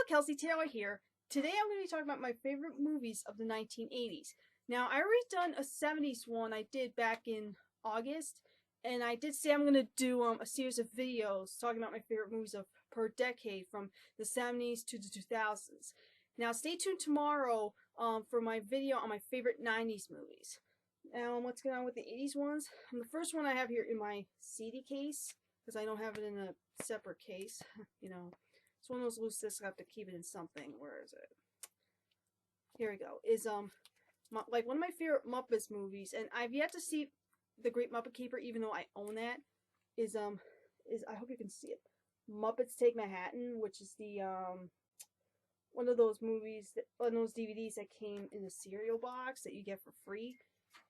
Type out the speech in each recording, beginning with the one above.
Kelsey Taylor here. Today I'm going to be talking about my favorite movies of the 1980s. Now, I already done a 70s one I did back in August, and I did say I'm going to do a series of videos talking about my favorite movies of per decade from the 70s to the 2000s. Now, stay tuned tomorrow for my video on my favorite 90s movies. Now, what's going on with the 80s ones? The first one I have here in my CD case, because I don't have it in a separate case, you know. It's one of those loose discs. I have to keep it in something. Where is it? Here we go. Is like one of my favorite Muppets movies, and I've yet to see The Great Muppet Caper, even though I own that. Is I hope you can see it. Muppets Take Manhattan, which is the one of those movies, one of those DVDs that came in a cereal box that you get for free.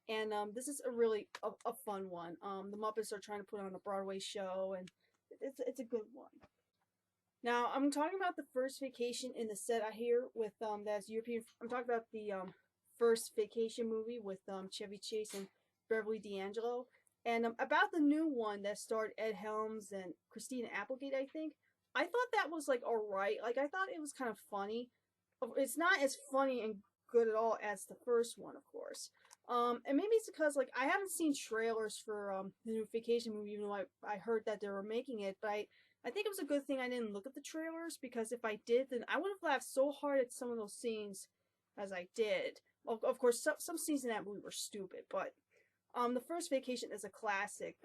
And this is a really a fun one. The Muppets are trying to put on a Broadway show, and it's a good one. Now, I'm talking about the first vacation in the set I hear with, that's European. I'm talking about the first vacation movie with Chevy Chase and Beverly D'Angelo. And about the new one that starred Ed Helms and Christina Applegate, I think. I thought that was, like, alright. Like, I thought it was kind of funny. It's not as funny and good at all as the first one, of course. And maybe it's because, like, I haven't seen trailers for the new vacation movie, even though I heard that they were making it, but I think it was a good thing I didn't look at the trailers, because if I did, then I would have laughed so hard at some of those scenes as I did. Of course, some scenes in that movie were stupid, but the first vacation is a classic.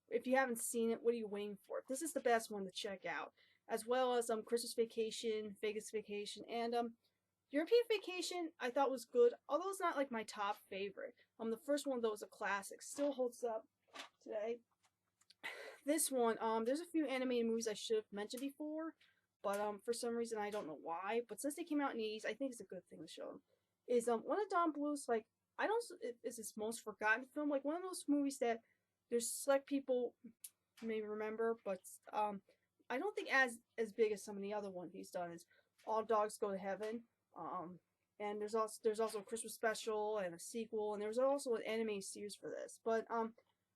If you haven't seen it, what are you waiting for? This is the best one to check out, as well as Christmas Vacation, Vegas Vacation, and European Vacation. I thought was good, although it's not like my top favorite. The first one though is a classic, still holds up today. This one, there's a few animated movies I should have mentioned before, but for some reason I don't know why. But since they came out in the 80s, I think it's a good thing to show them. Is one of Don Bluth's, like, I don't, is his most forgotten film, like one of those movies that there's select people may remember, but I don't think as big as some of the other ones he's done. Is All Dogs Go to Heaven, and there's also a Christmas special and a sequel, and there's also an anime series for this, but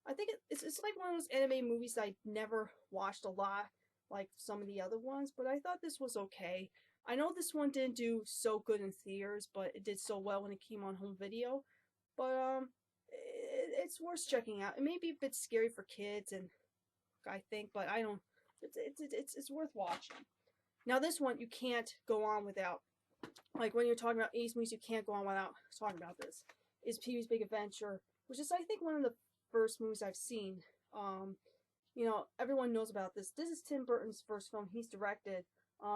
I think it's like one of those anime movies I never watched a lot, like some of the other ones, but I thought this was okay. I know this one didn't do so good in theaters, but it did so well when it came on home video. But it's worth checking out. It may be a bit scary for kids, and I think, but I don't. It's worth watching. Now this one you can't go on without. Like when you're talking about 80s movies, you can't go on without talking about this. Is TVs Big Adventure, which is I think one of the first movies I've seen. You know, everyone knows about this. This is Tim Burton's first film he's directed.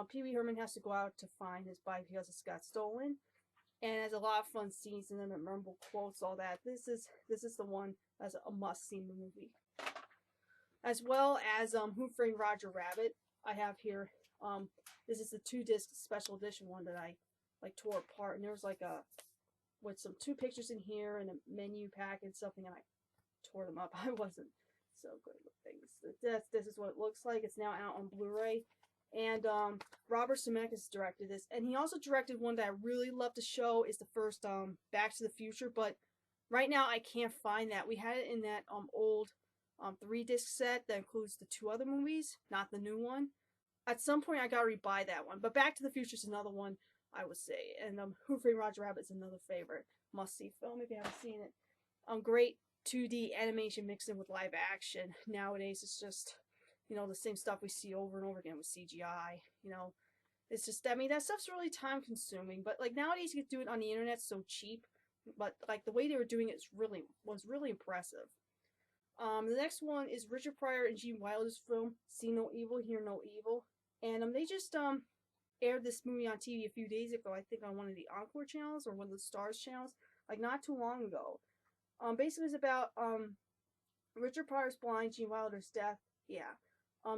Pee Wee Herman has to go out to find his bike because it's got stolen, and has a lot of fun scenes and then memorable quotes, all that. This is the one that's a must-see movie. As well as Who Framed Roger Rabbit. I have here. This is the 2-disc special edition one that I like tore apart, and there was like a with some 2 pictures in here and a menu pack and something, and I tore them up. I wasn't so good with things. This is what it looks like. It's now out on Blu-ray, and Robert Zemeckis directed this, and he also directed one that I really love to show. Is the first Back to the Future, but right now I can't find that. We had it in that old 3-disc set that includes the 2 other movies, not the new one. At some point I gotta rebuy that one, but Back to the Future is another one I would say, and Who Framed Roger Rabbit is another favorite must-see film if you haven't seen it. Great 2D animation mixed in with live action. Nowadays it's just, you know, the same stuff we see over and over again with CGI. You know, it's just, I mean, that stuff's really time consuming, but like nowadays you can do it on the internet so cheap, but like the way they were doing it was really impressive. The next one is Richard Pryor and Gene Wilder's film See No Evil, Hear No Evil, and they just aired this movie on TV a few days ago, I think on one of the Encore channels or one of the Stars channels, like not too long ago. Basically it's about Richard Pryor's blind, Gene Wilder's death. Yeah.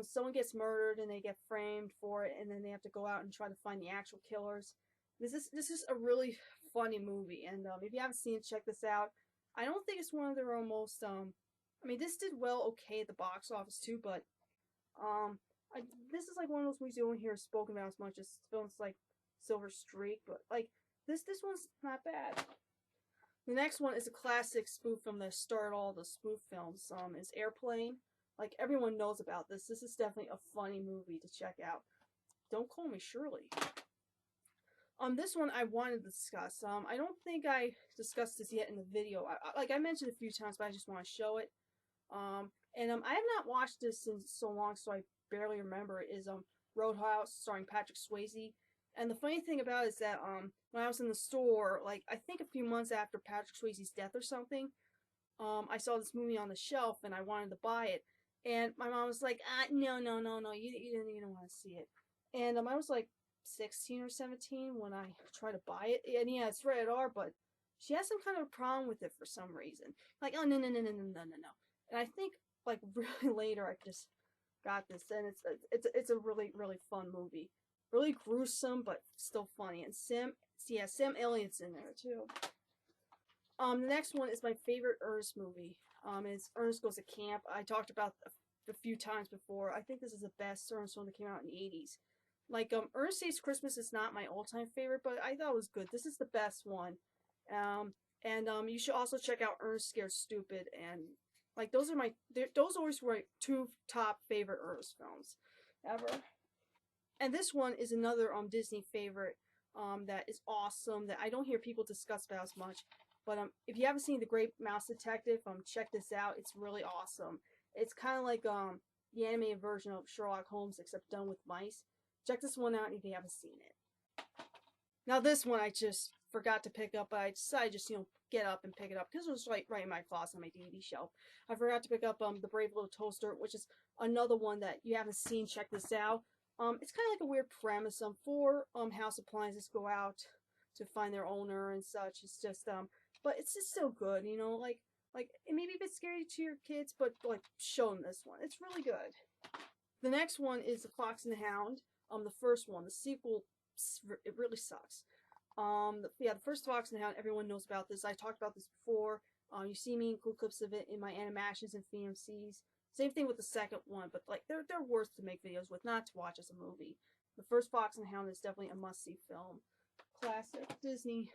Someone gets murdered and they get framed for it, and then they have to go out and try to find the actual killers. This is a really funny movie, and if you haven't seen it, check this out. I don't think it's one of their most I mean, this did well okay at the box office too, but this is like one of those movies you don't hear spoken about as much as films like Silver Streak, but like this one's not bad. The next one is a classic spoof film that started all the spoof films. Is Airplane. Like everyone knows about this. This is definitely a funny movie to check out. Don't Call Me Shirley. This one I wanted to discuss. I don't think I discussed this yet in the video. Like I mentioned a few times, but I just want to show it. I have not watched this in so long, so I barely remember it. Is Roadhouse, starring Patrick Swayze. And the funny thing about it is that when I was in the store, like I think a few months after Patrick Swayze's death or something, I saw this movie on the shelf and I wanted to buy it. And my mom was like, no, no, no, no, you don't want to see it. And I was like 16 or 17 when I tried to buy it. And yeah, it's rated R, but she has some kind of a problem with it for some reason. Like, oh, no, no, no, no, no, no, no, no. And I think, like, really later I just got this, and it's a really, really fun movie. Really gruesome, but still funny. And Sam Elliott's in there, too. The next one is my favorite Ernest movie. It's Ernest Goes to Camp. I talked about a few times before. I think this is the best Ernest one that came out in the 80s. Like, Ernest Saves Christmas is not my all-time favorite, but I thought it was good. This is the best one. You should also check out Ernest Scared Stupid, and, like, those always were my two top favorite Ernest films ever. And this one is another, Disney favorite, that is awesome, that I don't hear people discuss about as much. But if you haven't seen The Great Mouse Detective, check this out. It's really awesome. It's kind of like the animated version of Sherlock Holmes, except done with mice. Check this one out if you haven't seen it. Now this one I just forgot to pick up, but I decided just get up and pick it up because it was right in my closet on my DVD shelf. I forgot to pick up the Brave Little Toaster, which is another one that you haven't seen. Check this out. It's kind of like a weird premise. Four house appliances go out to find their owner and such. It's just but it's just so good, like it may be a bit scary to your kids, but like show them this one. It's really good. The next one is The Fox and the Hound. The first one, the sequel, it really sucks. The first Fox and the Hound, everyone knows about this. I talked about this before. You see me include clips of it in my animations and FMCs. Same thing with the second one, but like they're worth to make videos with, not to watch as a movie. The first Fox and the Hound is definitely a must-see film. Classic Disney,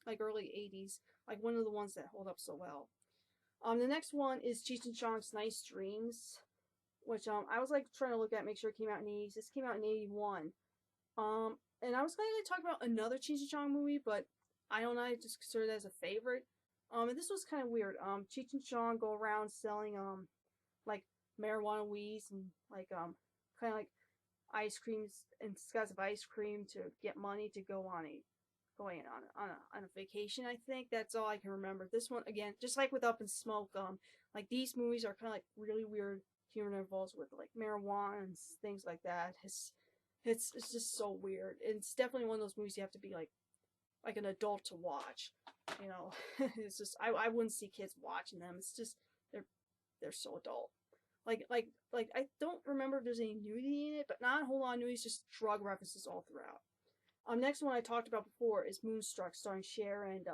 like early 80s, like one of the ones that hold up so well. The next one is Cheech and Chong's Nice Dreams, which I was like trying to look at, make sure it came out in the 80s. This came out in 81. And I was going to talk about another Cheech and Chong movie, but I don't know, I just consider it as a favorite. And this was kind of weird. Cheech and Chong go around selling like marijuana weeds and like kind of like ice creams in disguise of ice cream to get money to go on a vacation. I think that's all I can remember. This one again, just like with Up in Smoke, like these movies are kind of like really weird humor involved with like marijuana and things like that. It's just so weird. It's definitely one of those movies you have to be like an adult to watch. It's just I wouldn't see kids watching them. It's just they're so adult. Like I don't remember if there's any nudity in it, but not a whole lot of nudity, just drug references all throughout. Next one I talked about before is Moonstruck, starring Cher and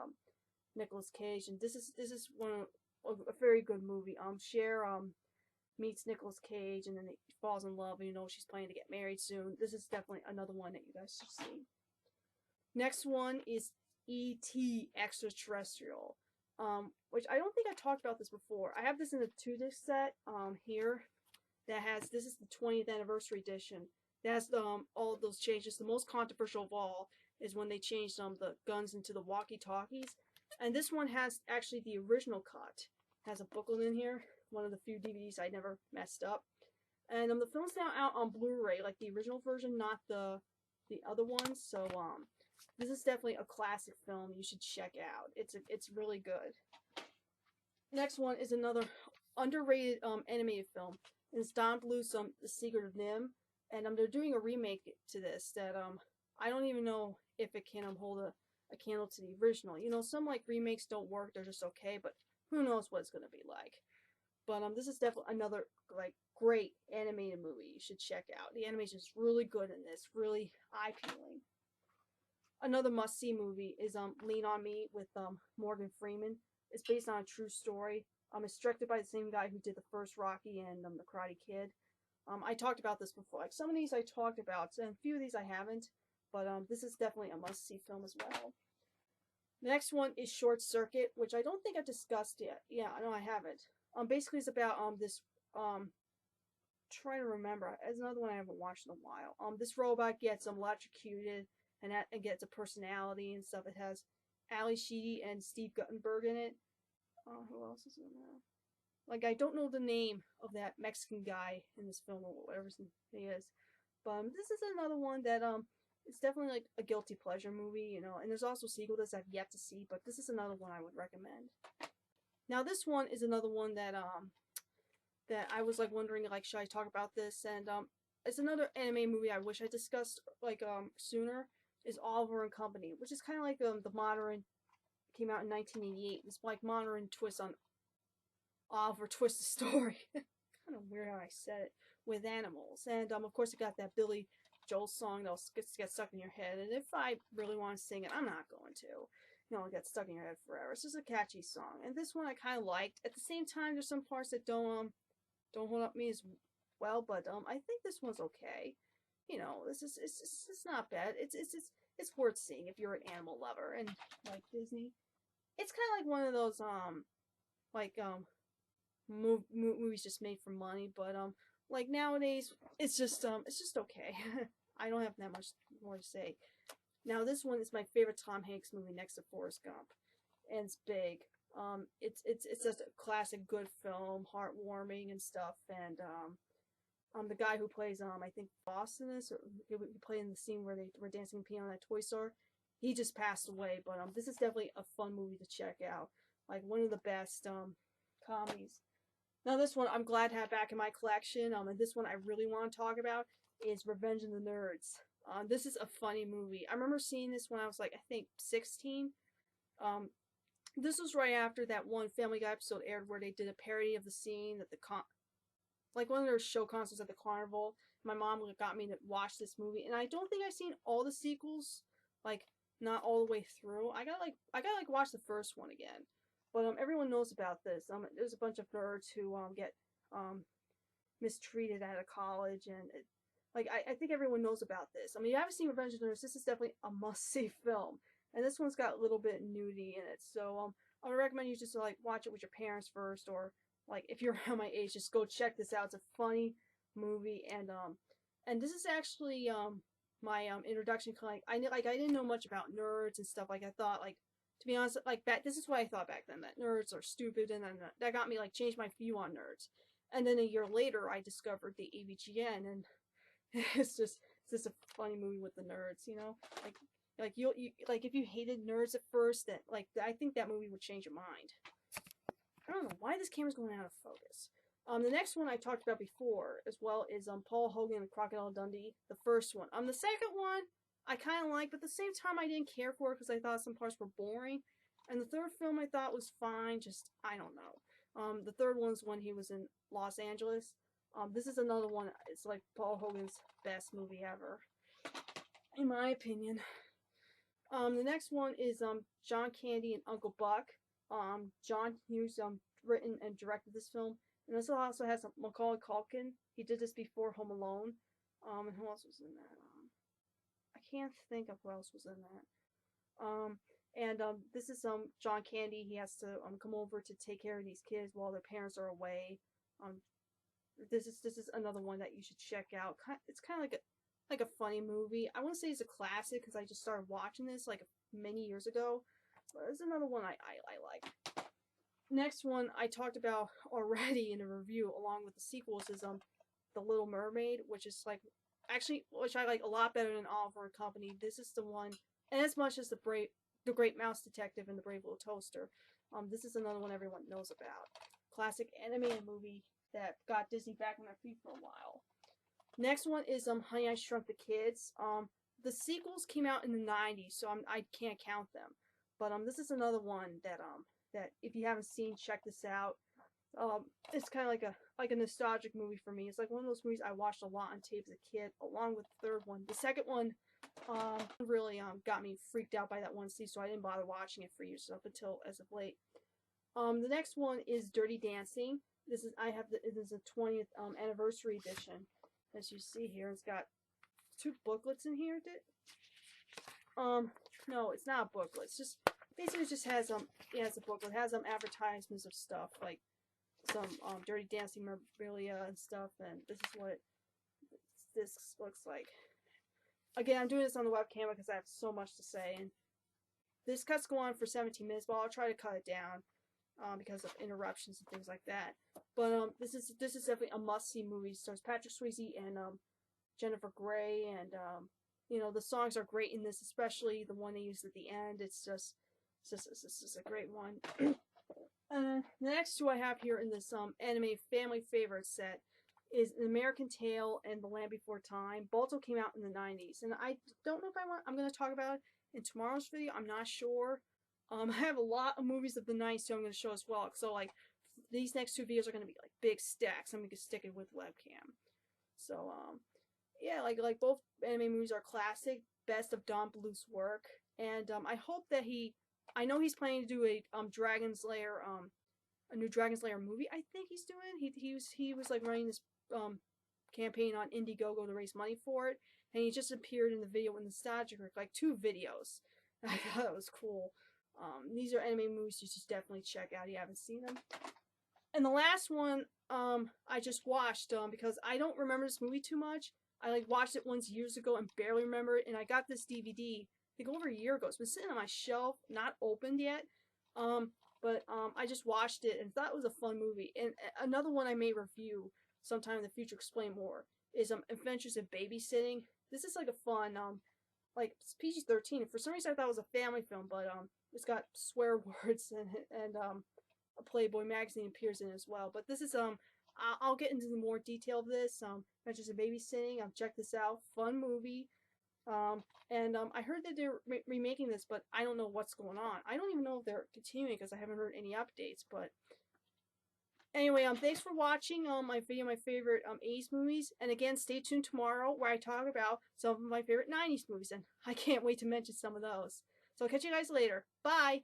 Nicolas Cage, and this is one of a very good movie. Cher meets Nicolas Cage and then he falls in love, and she's planning to get married soon. This is definitely another one that you guys should see. Next one is E.T. Extraterrestrial, which I don't think I talked about this before. I have this in a 2-disc set here that has, this is the 20th anniversary edition. That has all of those changes. The most controversial of all is when they changed the guns into the walkie-talkies. And this one has actually the original cut. It has a booklet in here. One of the few DVDs I never messed up. And the film's now out on Blu-ray, like the original version, not the other ones. So this is definitely a classic film you should check out. It's really good. Next one is another underrated animated film. It's Don Bluth's The Secret of Nim. And they're doing a remake to this that I don't even know if it can hold a candle to the original. Some like remakes don't work, they're just okay, but who knows what it's gonna be like. But this is definitely another like great animated movie you should check out. The animation is really good in this, really eye-peeling. Another must-see movie is Lean on Me with Morgan Freeman. It's based on a true story. It's directed by the same guy who did the first Rocky and The Karate Kid. I talked about this before. Like some of these I talked about, and a few of these I haven't. But this is definitely a must-see film as well. The next one is Short Circuit, which I don't think I've discussed yet. Yeah, no, I haven't. Basically, it's about this trying to remember. It's another one I haven't watched in a while. This robot gets electrocuted and gets a personality and stuff. It has Ali Sheedy and Steve Guttenberg in it. Who else is in there? Like, I don't know the name of that Mexican guy in this film or whatever he is. But this is another one that it's definitely like a guilty pleasure movie, you know. And there's also sequels that I've yet to see, but this is another one I would recommend. Now this one is another one that I was like wondering, like, should I talk about this? And it's another anime movie I wish I discussed like sooner. Is Oliver and Company, which is kind of like the modern, came out in 1988. It's like modern twist on Oliver Twist the story. Kind of weird how I said it, with animals. And of course it got that Billy Joel song that'll get stuck in your head. And if I really want to sing it, I'm not going to. You know, it gets stuck in your head forever. It's just a catchy song. And this one I kind of liked. At the same time, there's some parts that don't hold up me as well, but I think this one's okay. You know, it's not bad. It's worth seeing if you're an animal lover and like Disney. It's kind of like one of those movies just made for money, but like nowadays it's just okay. I don't have that much more to say. Now this one is my favorite Tom Hanks movie next to Forrest Gump, and it's big. It's just a classic good film, heartwarming and stuff, and the guy who plays I think Boss in this, or he played in the scene where they were dancing piano in that toy store, he just passed away. But this is definitely a fun movie to check out, like one of the best comedies. Now this one I'm glad to have back in my collection. And this one I really want to talk about is Revenge of the Nerds. This is a funny movie. I remember seeing this when I was like, I think 16. This was right after that one Family Guy episode aired where they did a parody of the scene at the like one of their show concerts at the carnival. My mom got me to watch this movie, and I don't think I've seen all the sequels, like not all the way through. I gotta watch the first one again. But everyone knows about this. There's a bunch of nerds who get mistreated at a college, and I think everyone knows about this. I mean, if you haven't seen Revenge of the Nerds, this is definitely a must-see film. And this one's got a little bit of nudity in it, so I would recommend you just to like watch it with your parents first, or like if you're around my age, just go check this out. It's a funny movie, and this is actually my introduction. I didn't know much about nerds and stuff. Like I thought, like, to be honest, like this is what I thought back then, that nerds are stupid, and then that got me like changed my view on nerds. And then a year later, I discovered the AVGN, and it's just a funny movie with the nerds, you know, like you like if you hated nerds at first, then like I think that movie would change your mind. I don't know why this camera's going out of focus. The next one I talked about before as well is Paul Hogan and Crocodile Dundee, the first one. The second one I kind of like, but at the same time I didn't care for it because I thought some parts were boring. And the third film I thought was fine, just I don't know. The third one's when he was in Los Angeles. This is another one. It's like Paul Hogan's best movie ever, in my opinion. The next one is John Candy and Uncle Buck. John Hughes written and directed this film, and this also has Macaulay Culkin. He did this before Home Alone. And who else was in that? I can't think of who else was in that. This is John Candy. He has to come over to take care of these kids while their parents are away. This is another one that you should check out. It's kind of like a funny movie. I wouldn't say it's a classic because I just started watching this like many years ago. But it's another one I like. Next one I talked about already in a review along with the sequels is The Little Mermaid, which is like which I like a lot better than Oliver and Company. This is the one, and as much as the Great Mouse Detective and The Brave Little Toaster, this is another one everyone knows about. Classic animated movie that got Disney back on their feet for a while. Next one is Honey, I Shrunk the Kids. The sequels came out in the 90s, so I can't count them. But this is another one that if you haven't seen, check this out. It's kind of like a nostalgic movie for me. It's like one of those movies I watched a lot on tape as a kid, along with the third one. The second one really got me freaked out by that one scene, so I didn't bother watching it for years up until as of late. The next one is Dirty Dancing. This is a 20th anniversary edition, as you see here. It's got 2 booklets in here. No, it's not a booklet. It's just basically it just has it has a booklet. It has advertisements of stuff like some Dirty Dancing memorabilia and stuff, and this is what this looks like. Again, I'm doing this on the webcam because I have so much to say, and this cuts go on for 17 minutes, but I'll try to cut it down because of interruptions and things like that. But this is definitely a must-see movie. It stars Patrick Swayze and Jennifer Grey, and you know, the songs are great in this, especially the one they used at the end. It's just a great one. The next two I have here in this anime family favorite set is An American Tail and The Land Before Time. Both came out in the 90s, and I don't know if I'm going to talk about it in tomorrow's video. I'm not sure. I have a lot of movies of the 90s too I'm going to show as well. So like these next two videos are going to be like big stacks. I'm going to stick it with webcam. So yeah, like both anime movies are classic, best of Don Bluth's work, and I hope that I know he's planning to do a Dragon's Lair a new Dragon's Lair movie. I think he's doing. He was like running this campaign on Indiegogo to raise money for it, and he just appeared in the video with Nostalgic, like 2 videos. I thought that was cool. These are anime movies you should definitely check out if you haven't seen them. And the last one I just watched because I don't remember this movie too much. I like watched it once years ago and barely remember it, and I got this DVD I think over a year ago. It's been sitting on my shelf, not opened yet. But I just watched it and thought it was a fun movie. And another one I may review sometime in the future, explain more, is Adventures in Babysitting. This is like a fun like it's PG-13. For some reason I thought it was a family film, but it's got swear words and a Playboy magazine appears in it as well. But this is I'll get into more detail of this. Adventures in Babysitting. Check this out. Fun movie. And I heard that they're remaking this, but I don't know what's going on. I don't even know if they're continuing because I haven't heard any updates. But anyway, thanks for watching my video, my favorite 80s movies. And again, stay tuned tomorrow where I talk about some of my favorite 90s movies, and I can't wait to mention some of those. So I'll catch you guys later. Bye!